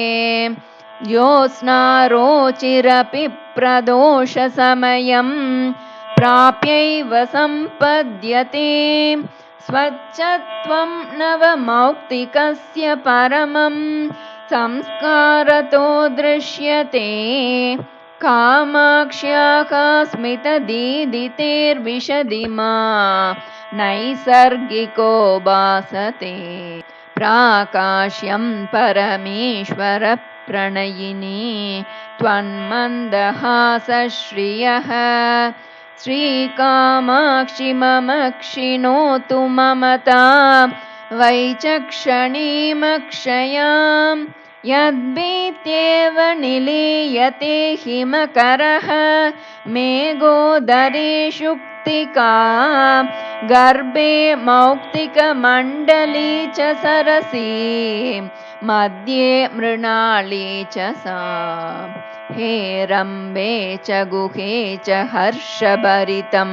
Speaker 1: ज्योत्स्नारोचिरपि प्रदोषसमयं प्राप्यैव सम्पद्यते स्वच्छत्वं नवमौक्तिकस्य परमं संस्कारतो दृश्यते कामाक्ष्याः स्मितदीदितेर्विशदिमा नैसर्गिको भासते प्राकाश्यं परमेश्वरप्रणयिनी त्वन्मन्दहासश्रियः श्रीकामाक्षि मम क्षिणोतु ममता वैचक्षणीमक्षयां यद्भीत्येव निलीयते हिमकरः मेघोदरे शुक्तिका गर्भे मौक्तिकमण्डली च सरसी मध्ये मृणाली च सा हेरम्बे च गुहे च हर्षभरितं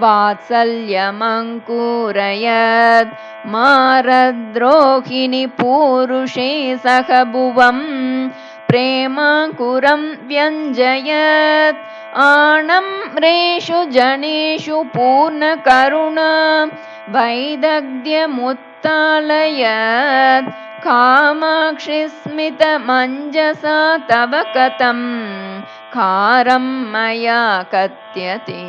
Speaker 1: वात्सल्यमङ्कुरयत् मारद्रोहिणि पूरुषे सह भुवं प्रेमाङ्कुरं व्यञ्जयत् आनम्रेषु जनेषु पूर्णकरुणा वैदग्ध्यमुत्तालयत् कामाक्षि स्मितमञ्जसा तव कथं कारं मया कथ्यते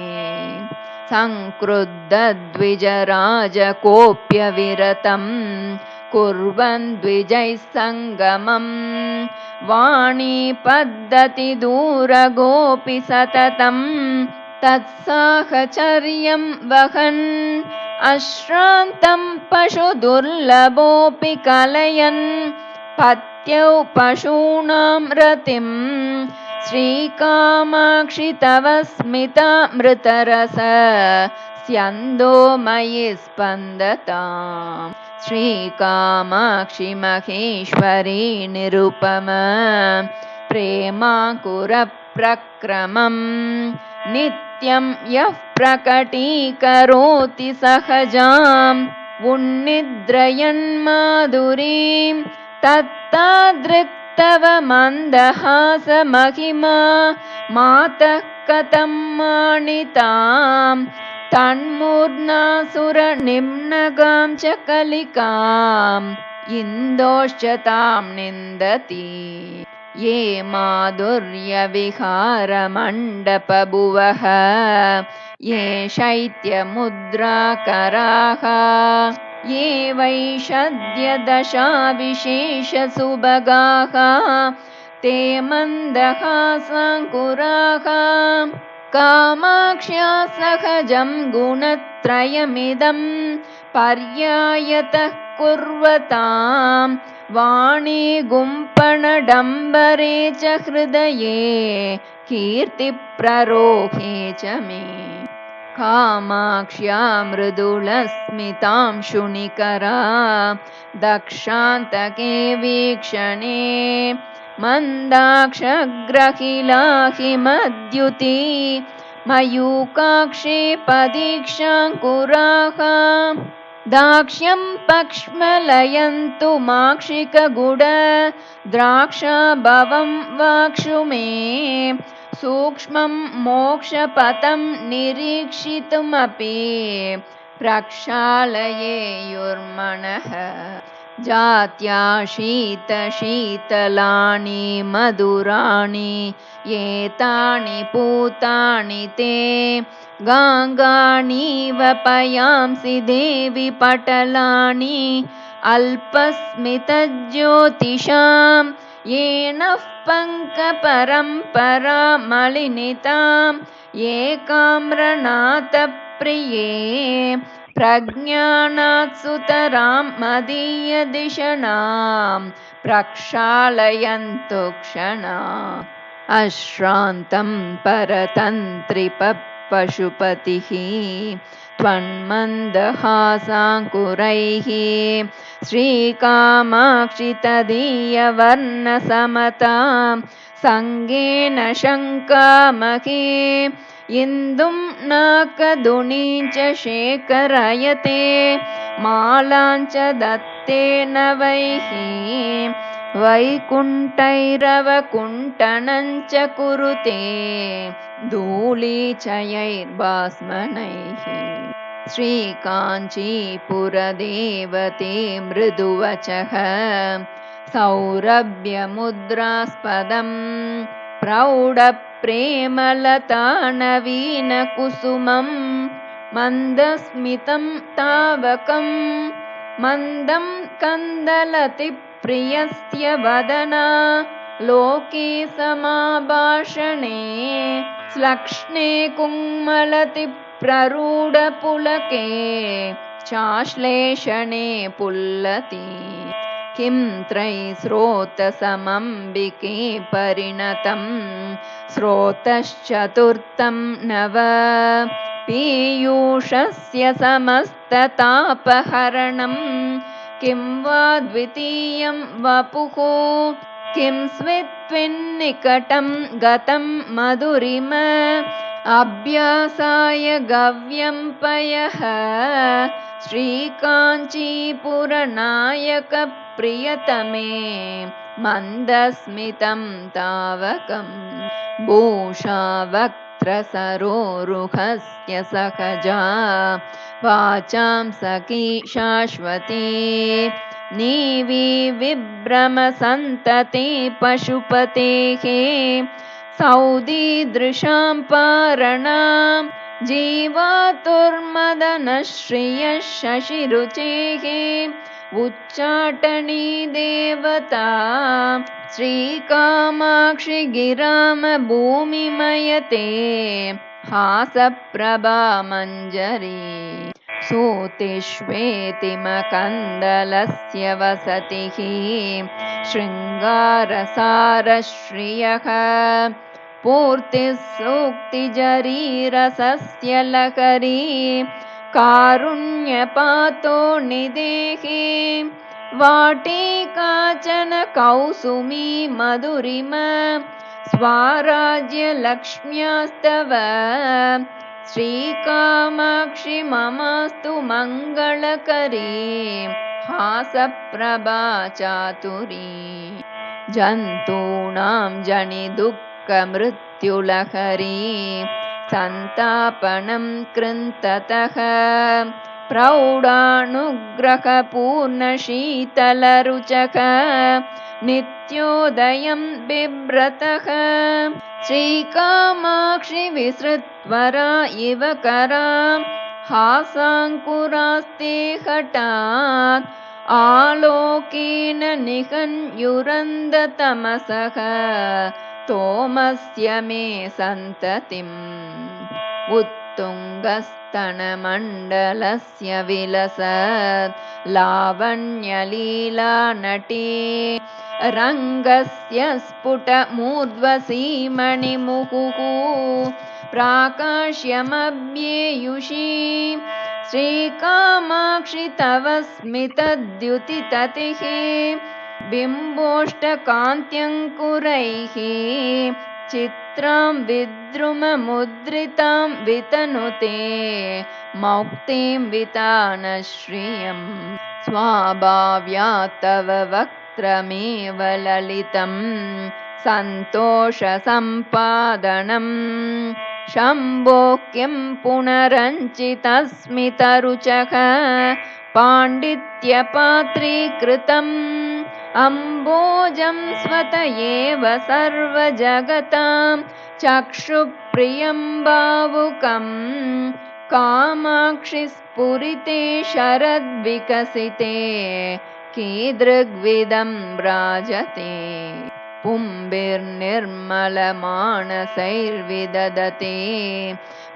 Speaker 1: संक्रुद्धद्विजराजकोऽप्यविरतं कुर्वन् द्विजैः सङ्गमं वाणी पद्धति दूरगोऽपि सततं तत्साहचर्यं वहन् अश्रान्तं पशुदुर्लभोऽपि कलयन् पत्यौ पशूनां रतिं श्रीकामाक्षि तव स्मितामृतरस स्यन्दो मयि स्पन्दताम् श्रीकामाक्षि महेश्वरी निरुपम प्रेमाकुरप्रक्रमं नित्यं यः प्रकटीकरोति सहजां उन्निद्रयन्माधुरीं तत्तादृक्तव मन्दहासमहिमा मातः कथं मानितां तन्मूर्नासुरनिम्नगां च कलिकां इन्दोश्च तां निन्दति ये माधुर्यविहारमण्डपभुवः ये शैत्यमुद्राकराः ये वैषद्यदशाविशेषसुभगाः ते मन्दहासाङ्कुराः कामाक्ष्या सहजं गुणत्रयमिदं पर्यायतः कुर्वतां वाणी गुम्पणडम्बरे च हृदये कीर्तिप्ररोहे च मे कामाक्ष्या मृदुलस्मितां शुनिकरा दक्षान्तके वीक्षणे मन्दाक्षग्रहिलाहि मद्युति मयूकाक्षे पदीक्षाङ्कुराः दाक्ष्यं पक्ष्मलयन्तु माक्षिकगुड द्राक्षाभवं वाक्षु मे सूक्ष्मं मोक्षपथं निरीक्षितुमपि प्रक्षालयेयुर्मनः जात्या शीतशीतलानि मधुराणि एतानि पूतानि ते गाङ्गाणीव पयांसि देवि पटलानि अल्पस्मितज्योतिषां येन पङ्कपरम्परामलिनितां एकाम्रनाथप्रिये प्रज्ञानात्सुतरां मदीयदिशनां प्रक्षालयन्तु क्षणा अश्रान्तं परतन्त्रिपशुपतिः त्वन्मन्दहासाङ्कुरैः श्रीकामाक्षि तदीयवर्णसमतां सङ्गेन शङ्कामहे इन्दुं नाकदुनी च शेखरयते मालाञ्च दत्तेन वैः वैकुण्ठैरवकुण्ठनं च कुरुते धूलीचयैर्भास्मनैः श्रीकाञ्चीपुरदेवते मृदुवचः सौरभ्यमुद्रास्पदं प्रौढप्रेमलतानवीनकुसुमं मन्दस्मितं तावकं मन्दं कन्दलतिप्रियस्य वदना लोके समाभाषणे श्लक्ष्णे कुङ्मलतिप्ररूढपुलके चाश्लेषणे पुल्लति किं त्रैस्रोतसमम्बिके परिणतं स्रोतश्चतुर्थं नव पीयूषस्य समस्ततापहरणं किं वा द्वितीयं वपुः किं स्वित्विन्निकटं गतं मधुरिम अभ्यासाय गव्यं पयः श्रीकाञ्चीपुरनायकप्रियतमे मन्दस्मितं तावकम् भूषा वक्त्रसरोरुहस्य सहजा वाचां सखी शाश्वती नीवी विभ्रमसन्तते पशुपतेः सौदीदृशां पारणां जीवातुर्मदनश्रियः शशिरुचेः उच्चाटनी देवता श्रीकामाक्षि गिरामभूमिमयते हासप्रभा मञ्जरी सूतिष्वेतिमकन्दलस्य वसतिः शृङ्गारसारश्रियः पूर्तिः सूक्तिजरीरसस्य लहरी कारुण्यपातो निदेहे वाटी काचन कौसुमी मधुरिम स्वाराज्यलक्ष्म्यास्तव श्रीकामाक्षि ममास्तु मङ्गलकरी हासप्रभा चातुरी जन्तूनां जनिदुःखमृत्युलहरी सन्तापनं कृन्ततः प्रौढानुग्रहपूर्णशीतलरुचः नित्योदयं बिभ्रतः श्रीकामाक्षि विसृत्वरा इव करां हासाङ्कुरास्ते हठात् आलोकेन निहन्युरन्दतमसः तोमस्य मे सन्ततिम् उत्तुङ्गस्तनमण्डलस्य विलसत् लावण्यलीलानटी रङ्गस्य स्फुटमूर्ध्वसीमणिमुहुः प्राकाश्यमभ्येयुषी श्रीकामाक्षि तव स्मितद्युतिततिः बिम्बोष्टकान्त्यङ्कुरैः चित्रां विद्रुममुद्रितां वितनुते मौक्तिं वितानश्रियं स्वाभाव्यात् तव वक्त्रमेव ललितं सन्तोषसम्पादनं शम्भो किं पुनरञ्चितस्मितरुचः पाण्डित्यपात्रीकृतम् अम्बोजं स्वत एव सर्वजगतां चक्षुप्रियं भावुकं कामाक्षि स्फुरिते शरद्विकसिते कीदृग्विदं राजते पुंभिर्निर्मलमानसैर्विदधते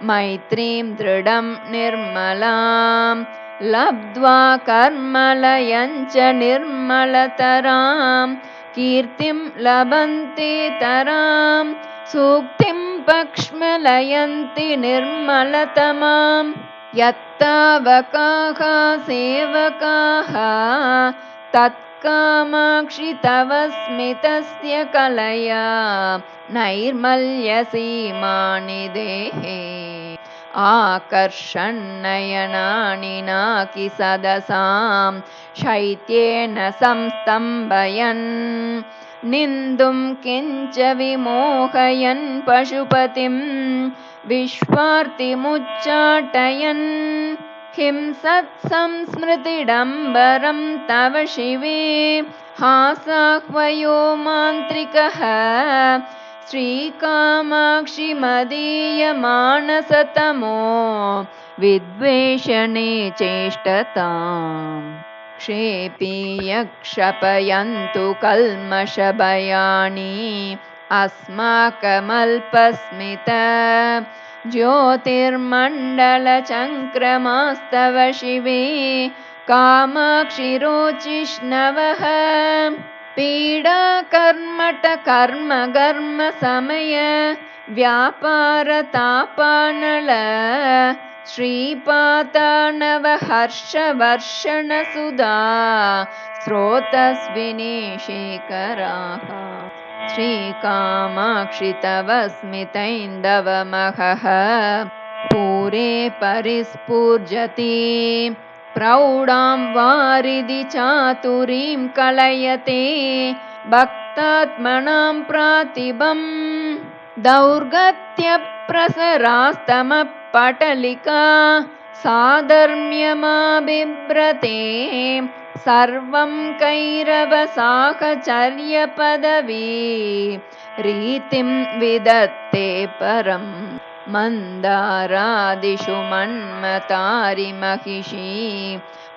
Speaker 1: मैत्रीं दृढं निर्मलां लब्ध्वा कर्मलयञ्च निर्मलतरां कीर्तिं लभन्ते तरां सूक्तिं पक्ष्मलयन्ति निर्मलतमां यत्तावकाः सेवकाः तत्कामाक्षि तव स्मितस्य कलया नैर्मल्यसीमानि देहे आकर्षन्नयनानि नाकि सदसां शैत्येन संस्तम्भयन् निन्दुं किञ्च विमोहयन् पशुपतिं विश्वार्तिमुच्चाटयन् हिंसत्संस्मृतिडम्बरं तव शिवे हासाह्वयो मान्त्रिकः श्रीकामाक्षि मदीयमानसतमो विद्वेषणे चेष्टताम् क्षेपीय क्षपयन्तु कल्मषभयानि अस्माकमल्पस्मित ज्योतिर्मण्डलचङ्क्रमास्तव शिवे कामाक्षि रोचिष्णवः पीडाकर्मटकर्म समय व्यापारतापानल श्रीपातानवहर्षवर्षणसुधा स्रोतस्विनी शेखराः श्रीकामाक्षि तव स्मितैन्दवमहः पूरे परिस्फूर्जति प्रौढां वारिधि चातुरीं कलयते भक्तात्मनां प्रातिभम् दौर्गत्यप्रसरास्तमपटलिका साधर्म्यमाबिभ्रते सर्वं कैरवसाहचर्यपदवी रीतिं विदत्ते परम् मन्दारादिषु मन्मतारिमहिषी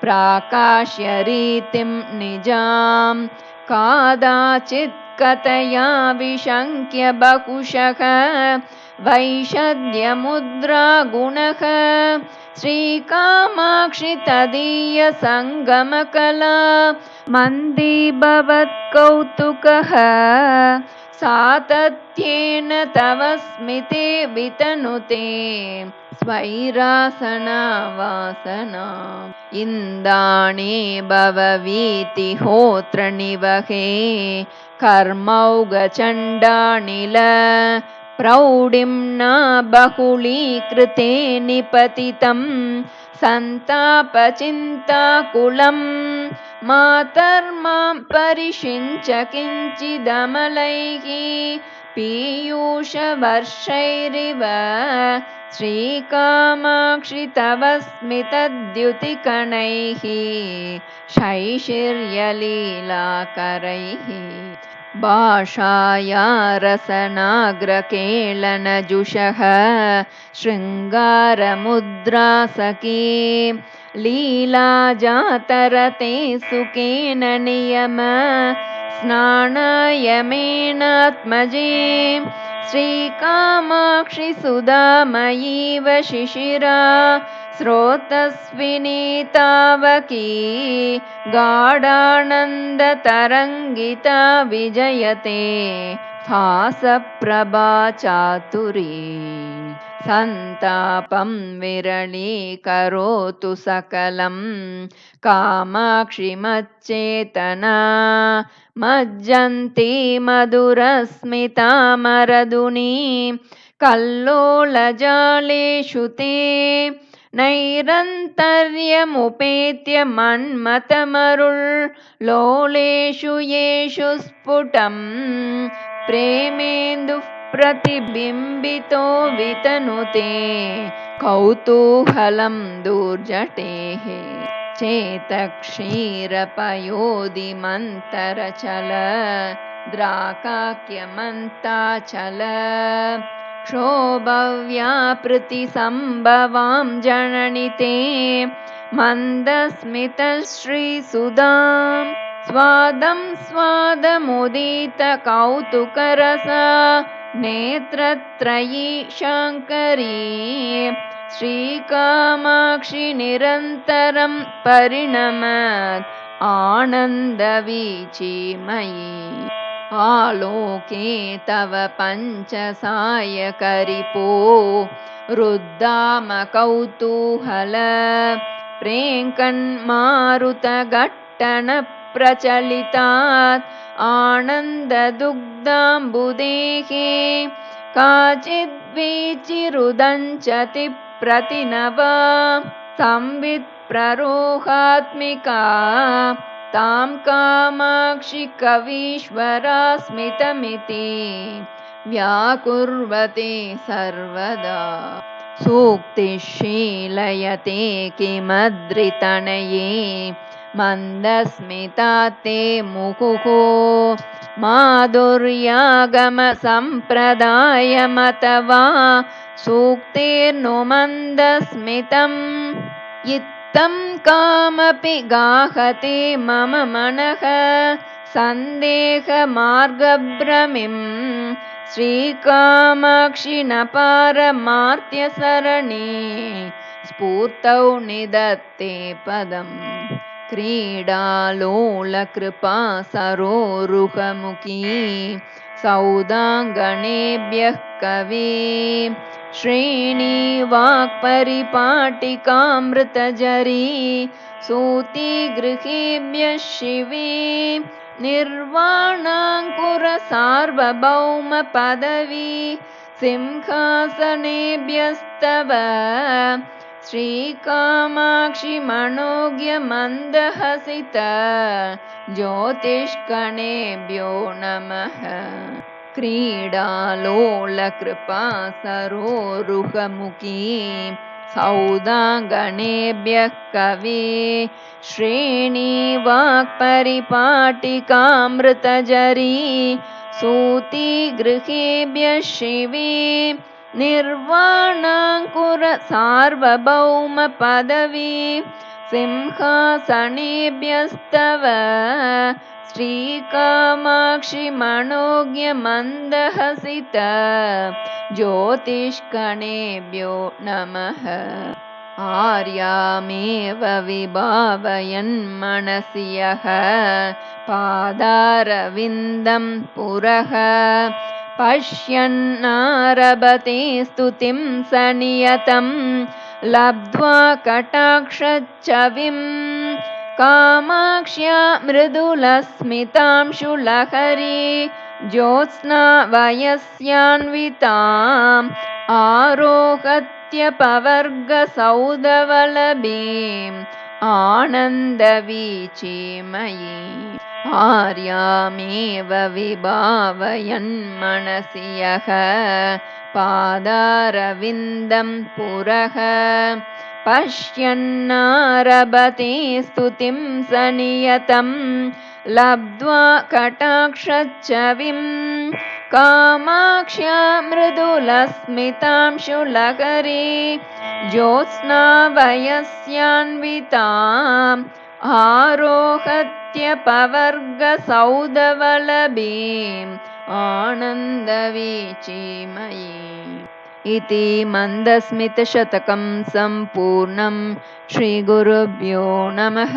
Speaker 1: प्राकाश्य रीतिं निजां कादाचित् कथया विशङ्क्य बहुशः वैषद्यमुद्रा गुणः श्रीकामाक्षि तदीयसङ्गमकला मन्दीभवत्कौतुकः सातत्येन तव स्मिते वितनुते स्वैरासनावासना इन्दाणे भववीतिहोत्रनिवहे कर्मौघचण्डानिल प्रौढिं न बहुलीकृते निपतितं सन्तापचिन्ताकुलं मातर्मां परिषिञ्च किञ्चिदमलैः पीयूषवर्षैरिव श्रीकामाक्षि तव स्मितद्युतिकणैः शैशिर्यलीलाकरैः भाषाया रसनाग्रकेलनजुषः शृङ्गारमुद्रासखी लीलाजातरते सुखेन नियम स्नानायमेनात्मजे श्रीकामाक्षि सुधामयीव शिशिरा स्रोतस्विनी तावकी गाढानन्दतरङ्गिता विजयते हासप्रभा चातुरी सन्तापं विरलीकरोतु सकलं कामाक्षि मच्चेतना मज्जन्ती मधुरस्मितामरदुनी कल्लोलजालेषु ते नैरन्तर्यमुपेत्य मन्मथमरुळ् लोलेषु येषु स्फुटं प्रेमेन्दुः प्रतिबिम्बितो वितनुते कौतूहलं दुर्जटेः चेतक्षीरपयोधिमन्तरचल द्राकाक्यमन्ताचल क्षोभव्यापृतिसम्भवां जननिते मन्दस्मितश्रीसुधां स्वादं स्वादमुदितकौतुकरसा नेत्रत्रयी शाङ्करी श्रीकामाक्षि निरन्तरं परिणमत् आनन्दवीचिमयी आलोके तव पञ्चसायकरिपो रुद्धामकौतूहल प्रेङ्कन्मारुतघट्टणप्रचलितात् आनन्ददुग्धाम्बुदेः काचिद्वीचिरुदञ्चति प्रतिनवा संवित्प्ररोहात्मिका तां कामाक्षि कवीश्वरा स्मितमिति व्याकुर्वते सर्वदा सूक्तिशीलयते किमद्रितनये मन्दस्मिता ते मुहुः माधुर्यागमसम्प्रदायमथवा सूक्तेर्नु मन्दस्मितम् इत्थं कामपि गाहते मम मनः सन्देहमार्गभ्रमिं श्रीकामाक्षि न पारमार्त्यसरणे स्फूर्तौ निदत्ते पदम् क्रीडालोलकृपा सरोरुहमुखी सौदाङ्गणेभ्यः कवे श्रेणीवाक्परिपाटिकामृतजरी सूतिगृहेभ्यः शिवे निर्वाणाङ्कुरसार्वभौमपदवी सिंहासनेभ्यस्तव श्रीकामाक्षि मनोज्ञमन्दहसित ज्योतिष्कणेभ्यो नमः क्रीडालोलकृपा सरोरुहमुखी सौदाङ्गणेभ्यः कवे श्रेणीवाक्परिपाटिकामृतजरी सूतिगृहेभ्यः शिवे निर्वाणाङ्कुरसार्वभौमपदवी सिंहासनेभ्यस्तव श्रीकामाक्षि मनोज्ञमन्दहसित ज्योतिष्कणेभ्यो नमः आर्यामेव विभावयन्मनसि यः पादारविन्दं पुरः पश्यन्नारभते स्तुतिं सनियतं लब्ध्वा कटाक्षच्छविं कामाक्ष्या मृदुलस्मितांशुलहरी ज्योत्स्ना वयस्यान्विताम् आरोहत्यपवर्गसौधवलभीम् आनन्दवीचीमयी आर्यामेव विभावयन्मनसि यः पादारविन्दं पुरः पश्यन्नारभते स्तुतिं सनियतं लब्ध्वा कटाक्षच्छविं कामाक्ष्या मृदुलस्मितांशुलहरी ज्योत्स्ना वयस्यान्विताम् आरोहत्यपवर्गसौधवलभीम् आनन्दवीचीमयी इति मन्दस्मितशतकं सम्पूर्णं श्रीगुरुभ्यो नमः।